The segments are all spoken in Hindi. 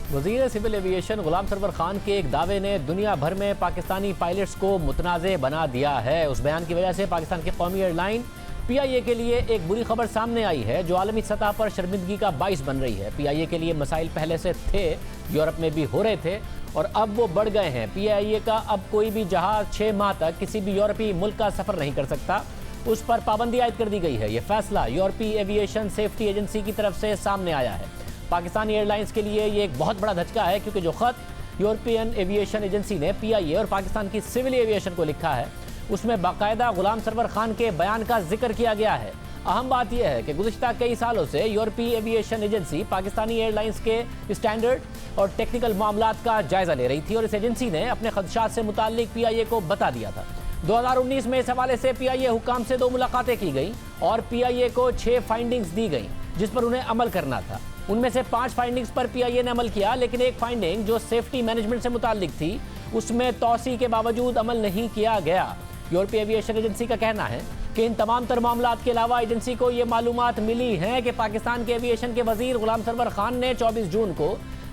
वज़ीर सिविल एविएशन गुलाम सरवर खान के एक दावे ने दुनिया भर में पाकिस्तानी पायलट्स को मुतनाज़े बना दिया है। उस बयान की वजह से पाकिस्तान की कौमी एयरलाइन PIA के लिए एक बुरी खबर सामने आई है जो आलमी सतह पर शर्मिंदगी का बाइस बन रही है। PIA के लिए मसाइल पहले से थे, यूरोप में भी हो रहे थे और अब वो बढ़ गए हैं। PIA का अब कोई भी जहाज 6 माह तक किसी भी यूरोपीय मुल्क का सफ़र नहीं कर सकता, उस पर पाबंदी आयद कर दी गई है। ये फैसला यूरोपीय एविएशन सेफ्टी एजेंसी की तरफ से सामने आया है। पाकिस्तानी एयरलाइंस के लिए ये एक बहुत बड़ा धचका है क्योंकि जो खत यूरोपियन एविएशन एजेंसी ने PIA और पाकिस्तान की सिविल एविएशन को लिखा है उसमें बाकायदा गुलाम सरवर खान के बयान का जिक्र किया गया है। अहम बात यह है कि गुज़िश्ता कई सालों से यूरोपीय एविएशन एजेंसी पाकिस्तानी एयरलाइंस के स्टैंडर्ड और टेक्निकल मामलात का जायजा ले रही थी और इस एजेंसी ने अपने खदशात से मुताल्लिक PIA को बता दिया था। 2019 में इस हवाले से PIA हुकाम से 2 मुलाकातें की गई और PIA को 6 फाइंडिंग्स दी गई जिस पर उन्हें अमल करना था। उनमें से 5 फाइंडिंग्स पर PIA ने अमल किया, लेकिन एक फाइंडिंग जो सेफ्टी मैनेजमेंट से मुताल्लिक थी उसमें तौसी के बावजूद अमल नहीं किया गया। यूरोपीय एविएशन एजेंसी का कहना है कि इन तमाम तर मामलात के अलावा एजेंसी को ये मालूमात मिली हैं कि पाकिस्तान के एविएशन के वजीर गुलाम सरवर खान ने 24 जून को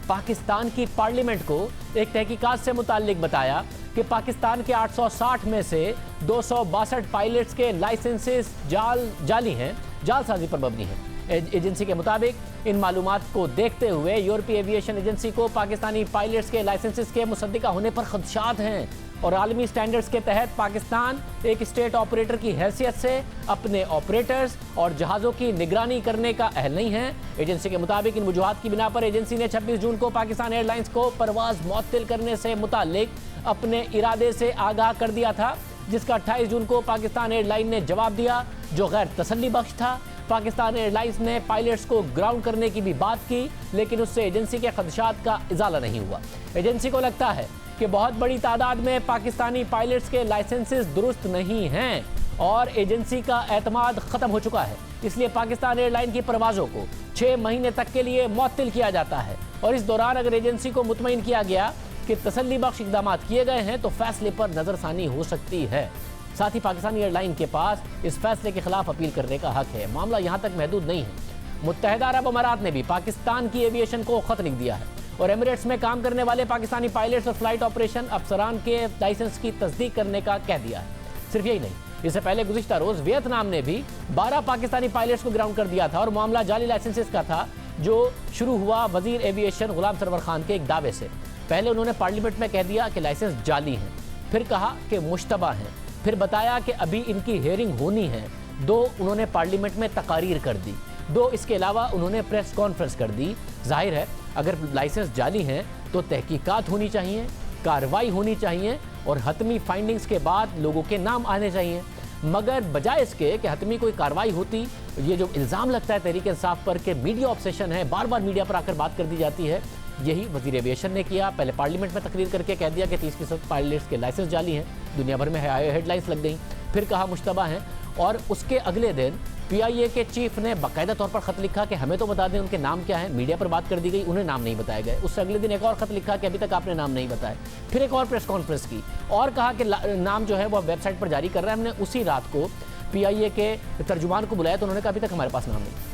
पाकिस्तान की पार्लियामेंट को एक तहकीकात से मुताल्लिक बताया कि पाकिस्तान के 860 में से 262 पायलट्स के लाइसेंसेस जाली हैं, जालसाजी पर मबनी हैं। एजेंसी के मुताबिक इन मालूमात को देखते हुए यूरोपीय एविएशन एजेंसी को पाकिस्तानी पायलट्स के लाइसेंसेस के मुसद्दिका होने पर खदशात हैं और आलमी स्टैंडर्ड्स के तहत पाकिस्तान एक स्टेट ऑपरेटर की हैसियत से अपने ऑपरेटर्स और जहाज़ों की निगरानी करने का अहल नहीं है। एजेंसी के मुताबिक इन वजूहात की बिना पर एजेंसी ने 26 जून को पाकिस्तान एयरलाइंस को परवाज़ मुअत्तल करने से मुताल्लिक अपने इरादे से आगाह कर दिया था, जिसका 28 जून को पाकिस्तान एयरलाइन ने जवाब दिया जो गैर तसल्ली बख्श था। पाकिस्तान एयरलाइंस ने पायलट्स को ग्राउंड करने की भी बात की, लेकिन उससे एजेंसी के खदशात का इजाला नहीं हुआ। एजेंसी को लगता है कि बहुत बड़ी तादाद में पाकिस्तानी पायलट्स के लाइसेंसेस दुरुस्त नहीं हैं और एजेंसी का एतमाद ख़त्म हो चुका है, इसलिए पाकिस्तान एयरलाइन की परवाज़ों को 6 महीने तक के लिए मुअत्तल किया जाता है और इस दौरान अगर एजेंसी को मुतमईन किया गया कि तसल्ली बख्श इक़दाम किए गए हैं तो फैसले पर नज़रसानी हो सकती है। साथ ही पाकिस्तानी एयरलाइन के पास इस फैसले के खिलाफ अपील करने का हक है। मामला यहाँ तक महदूद नहीं है। मुत्तहिदा अरब अमारात ने भी पाकिस्तान की एविएशन को खत लिख दिया है और एमिरेट्स में काम करने वाले पाकिस्तानी पायलट्स और फ्लाइट ऑपरेशन अफसरान के लाइसेंस की तस्दीक करने का कह दिया है। सिर्फ यही नहीं, इससे पहले गुज़िश्ता रोज़ वियतनाम ने भी 12 पाकिस्तानी पायलट्स को ग्राउंड कर दिया था और मामला जाली लाइसेंसेस का था जो शुरू हुआ वज़ीर एविएशन गुलाम सरवर खान के एक दावे से। पहले उन्होंने पार्लियामेंट में कह दिया कि लाइसेंस जाली हैं, फिर कहा कि मुश्तबा हैं, फिर बताया कि अभी इनकी हेयरिंग होनी है। 2 उन्होंने पार्लियामेंट में तकारीर कर दी, 2 इसके अलावा उन्होंने प्रेस कॉन्फ्रेंस कर दी। जाहिर है अगर लाइसेंस जाली हैं तो तहकीकात होनी चाहिए, कार्रवाई होनी चाहिए और हतमी फाइंडिंग्स के बाद लोगों के नाम आने चाहिए, मगर बजाय इसके कि हतमी कोई कार्रवाई होती, ये जो इल्ज़ाम लगता है तहरीक इंसाफ पर कि मीडिया ऑब्सेशन है, बार बार मीडिया पर आकर बात कर दी जाती है, यही वज़ीर एविएशन ने किया। पहले पार्लियामेंट में तकरीर करके कह दिया कि 30% पायलट्स के लाइसेंस जाली हैं, दुनिया भर में हेडलाइंस लग गई, फिर कहा मुश्तबा हैं और उसके अगले दिन PIA के चीफ ने बाकायदा तौर पर खत लिखा कि हमें तो बता दें उनके नाम क्या है। मीडिया पर बात कर दी गई, उन्हें नाम नहीं बताए गए। उससे अगले दिन एक और खत लिखा कि अभी तक आपने नाम नहीं बताए। फिर एक और प्रेस कॉन्फ्रेंस की और कहा कि नाम जो है वो वेबसाइट पर जारी कर रहा है। हमने उसी रात को PIA के तर्जुमान को बुलाया तो उन्होंने कहा अभी तक हमारे पास नाम नहीं।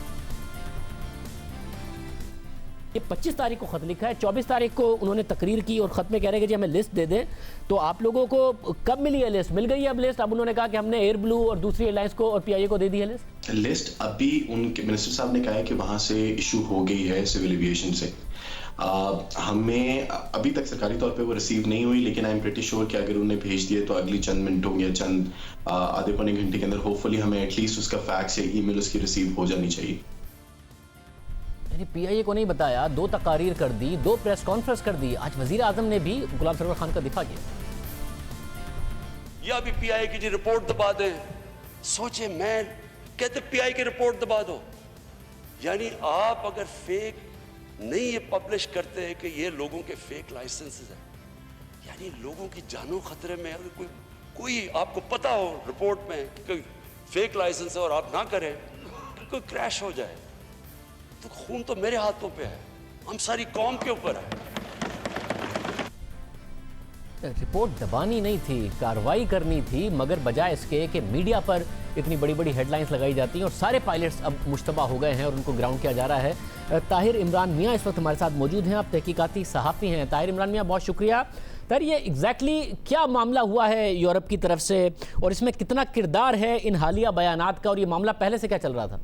ये 25 तारीख को खत लिखा है, 24 तारीख को उन्होंने तकरीर की और खत में कह रहे हैं कि जी हमें लिस्ट दे दें। तो आप लोगों को कब मिली है लिस्ट? मिल गई है अब लिस्ट? अब उन्होंने कहा कि हमने एयर ब्लू और दूसरी एयरलाइंस को और PIA को दे दी है लिस्ट। अभी उनके मिनिस्टर साहब ने कहा है कि वहां से इशू हो गई है सिविल एविएशन से। हमें अभी तक सरकारी तौर पे वो रिसीव नहीं हुई, लेकिन आई एम प्रीटी श्योर कि अगर उन्हें भेज दिए तो अगली चंद मिनटों या चंद आधे पौने घंटे के अंदर होपफुली हमें एटलीस्ट उसका फैक्स या ईमेल उसकी रिसीव हो जानी चाहिए। PIA को नहीं बताया, 2 तकारीर कर दी, 2 प्रेस कॉन्फ्रेंस कर दी। आज वजीर आजम ने भी गुलाम सरवर खान का दिफा किया। या भी PIA की जी रिपोर्ट दबा दें। सोचे, मैं कहते PIA की रिपोर्ट दबा दो, यानी आप अगर फेक नहीं ये पब्लिश करते हैं कि ये लोगों के फेक लाइसेंसेस हैं, यानी लोगों की जानो खतरे में। अगर कोई आपको पता हो रिपोर्ट में कि कोई फेक लाइसेंस है और आप ना करें, कोई क्रैश हो जाए तो खून तो मेरे हाथों पे है, हम सारी कौम के ऊपर है। रिपोर्ट दबानी नहीं थी, कार्रवाई करनी थी, मगर बजाय इसके कि मीडिया पर इतनी बड़ी बड़ी हेडलाइंस लगाई जाती हैं और सारे पायलट्स अब मुश्तबा हो गए हैं और उनको ग्राउंड किया जा रहा है। ताहिर इमरान मियाँ इस वक्त हमारे साथ मौजूद हैं, आप तहकीकाती सहाफ़ी हैं। ताहिर इमरान मियाँ, बहुत शुक्रिया। ताहिर, ये एग्जैक्टली क्या मामला हुआ है यूरोप की तरफ से और इसमें कितना किरदार है इन हालिया बयानात का, और ये मामला पहले से क्या चल रहा था?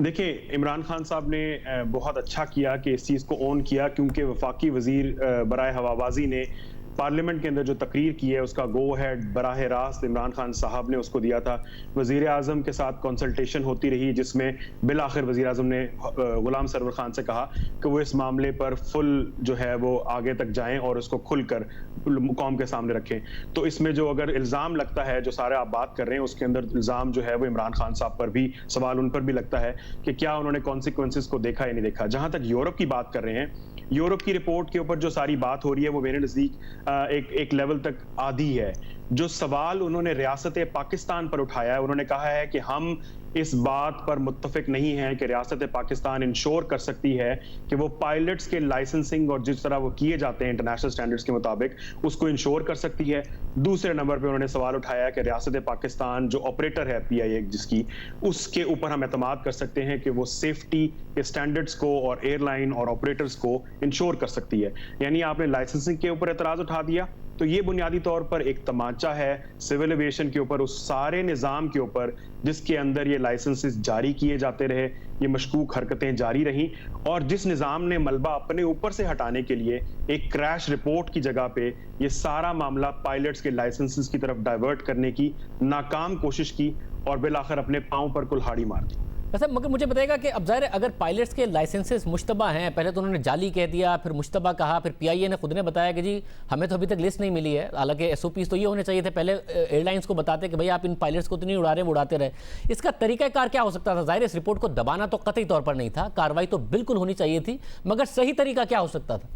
देखिए, इमरान खान साहब ने बहुत अच्छा किया कि इस चीज़ को ऑन किया, क्योंकि वफाकी वजीर बराए हवाबाजी ने पार्लियामेंट के अंदर जो तकरीर की है उसका गो हेड बराह रास्त इमरान खान साहब ने उसको दिया था। वजीर आज़म के साथ कंसल्टेशन होती रही, जिसमें बिल आखिर वजीर आज़म ने गुलाम सरवर खान से कहा कि वो इस मामले पर फुल जो है वो आगे तक जाएं और उसको खुलकर कौम के सामने रखें। तो इसमें जो अगर इल्ज़ाम लगता है, जो सारे आप बात कर रहे हैं, उसके अंदर इल्ज़ाम जो है वो इमरान खान साहब पर भी, सवाल उन पर भी लगता है कि क्या उन्होंने कॉन्सिक्वेंसेस को देखा या नहीं देखा। जहां तक यूरोप की बात कर रहे हैं, यूरोप की रिपोर्ट के ऊपर जो सारी बात हो रही है वो मेरे नज़दीक एक लेवल तक आधी है। जो सवाल उन्होंने रियासत पाकिस्तान पर उठाया है, उन्होंने कहा है कि हम इस बात पर मुत्तफिक नहीं है कि रियासत पाकिस्तान इंश्योर कर सकती है कि वो पायलट्स के लाइसेंसिंग और जिस तरह वो किए जाते हैं इंटरनेशनल स्टैंडर्ड्स के मुताबिक, उसको इंश्योर कर सकती है। दूसरे नंबर पे उन्होंने सवाल उठाया कि रियासत पाकिस्तान जो ऑपरेटर है PIA जिसकी, उसके ऊपर हम एतमाद कर सकते हैं कि वो सेफ्टी के स्टैंडर्ड्स को और एयरलाइन और ऑपरेटर्स को इंश्योर कर सकती है। यानी आपने लाइसेंसिंग के ऊपर एतराज उठा दिया, तो ये बुनियादी तौर पर एक तमाचा है सिविल एविएशन के ऊपर, उस सारे निज़ाम के ऊपर जिसके अंदर ये लाइसेंसेस जारी किए जाते रहे, ये मशकूक हरकतें जारी रहीं, और जिस निज़ाम ने मलबा अपने ऊपर से हटाने के लिए एक क्रैश रिपोर्ट की जगह पे ये सारा मामला पायलट्स के लाइसेंसेस की तरफ डाइवर्ट करने की नाकाम कोशिश की और बिलाखिर अपने पांव पर कुल्हाड़ी मार दी। वैसे मगर मुझे बताइएगा कि अब ज़ाहिर है अगर पायलट्स के लाइसेंसेस मुश्तबा हैं, पहले तो उन्होंने जाली कह दिया, फिर मुश्तबा कहा, फिर PIA ने खुद ने बताया कि जी हमें तो अभी तक लिस्ट नहीं मिली है। हालांकि SOPs तो ये होने चाहिए थे, पहले एयरलाइंस को बताते कि भाई आप इन पायलट्स को तो नहीं उड़ा रहे, वो उड़ाते रहे। इसका तरीक़ाकार क्या हो सकता था? ज़ाहिर इस रिपोर्ट को दबाना तो कतई तौर पर नहीं था, कार्रवाई तो बिल्कुल होनी चाहिए थी, मगर सही तरीका क्या हो सकता था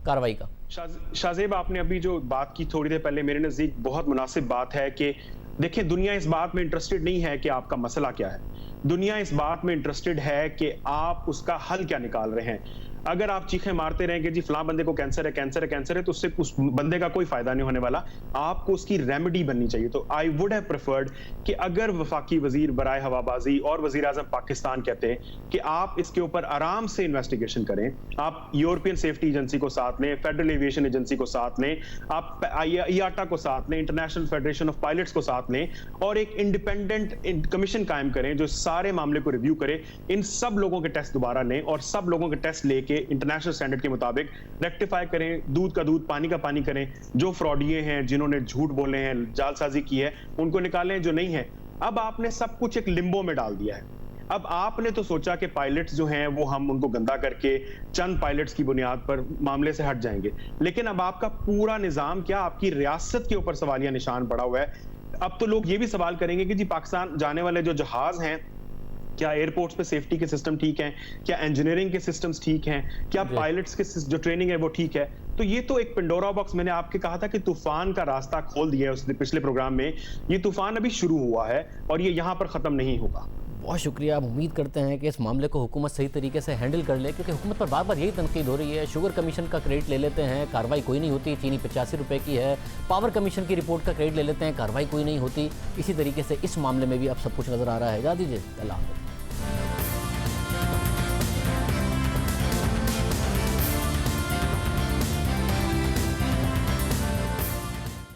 कार्रवाई का? शाहजेब, आपने अभी जो बात की थोड़ी देर पहले, मेरे नज़दीक बहुत मुनासिब बात है कि देखिए, दुनिया इस बात में इंटरेस्टेड नहीं है कि आपका मसला क्या है, दुनिया इस बात में इंटरेस्टेड है कि आप उसका हल क्या निकाल रहे हैं। अगर आप चीखें मारते रहें कि जी फलां बंदे को कैंसर है, कैंसर है, कैंसर है, तो उससे उस बंदे का कोई फायदा नहीं होने वाला। आपको उसकी रेमेडी बननी चाहिए। तो आई वुड हैव प्रेफर्ड कि अगर वफाकी वजीर बराए हवाबाजी और वजीर आजम पाकिस्तान कहते हैं कि आप इसके ऊपर आराम से इन्वेस्टिगेशन करें, आप यूरोपियन सेफ्टी एजेंसी को साथ लें, फेडरल एविएशन एजेंसी को साथ लें, आप IATA को साथ लें, इंटरनेशनल फेडरेशन ऑफ पायलट्स को साथ लें, और एक इंडिपेंडेंट कमीशन कायम करें जो सारे मामले को रिव्यू करे, इन सब लोगों के टेस्ट दोबारा लें और सब लोगों के टेस्ट लेके इंटरनेशनल स्टैंडर्ड के मुताबिक रेक्टिफाई करें, दूध का दूध पानी का पानी करें। जो फ्रॉडिये हैं, जिन्होंने झूठ बोले हैं, जालसाजी की है, उनको निकालें, जो नहीं है। अब आपने सब कुछ एक लिम्बो में डाल दिया है। अब आपने तो सोचा कि पायलट्स जो हैं वो हम उनको गंदा करके चंद पायलट्स की बुनियाद पर मामले से हट जाएंगे, लेकिन अब आपका पूरा निजाम क्या, आपकी रियासत के ऊपर सवालिया निशान पड़ा हुआ है। अब तो लोग ये भी सवाल करेंगे कि जी पाकिस्तान जाने वाले जो जहाज हैं, क्या एयरपोर्ट्स पे सेफ्टी के सिस्टम ठीक हैं, क्या इंजीनियरिंग के सिस्टम्स ठीक हैं, क्या पायलट्स के जो ट्रेनिंग है वो ठीक है। तो ये तो एक पेंडोरा बॉक्स, मैंने आपके कहा था कि तूफान का रास्ता खोल दिया है उसने पिछले प्रोग्राम में। ये तूफान अभी शुरू हुआ है और ये यहाँ पर खत्म नहीं होगा। बहुत शुक्रिया। हम उम्मीद करते हैं कि इस मामले को हुकूमत सही तरीके से हैंडल कर ले, क्योंकि हुकूमत पर बार बार यही तनकीद हो रही है। शुगर कमीशन का क्रेडिट ले लेते हैं, कार्रवाई कोई नहीं होती, चीनी 85 रुपये की है। पावर कमीशन की रिपोर्ट का क्रेडिट ले लेते हैं, कार्रवाई कोई नहीं होती। इसी तरीके से इस मामले में भी अब सब कुछ नज़र आ रहा है। जा दीजिए, अल्लाह हाफ़िज़।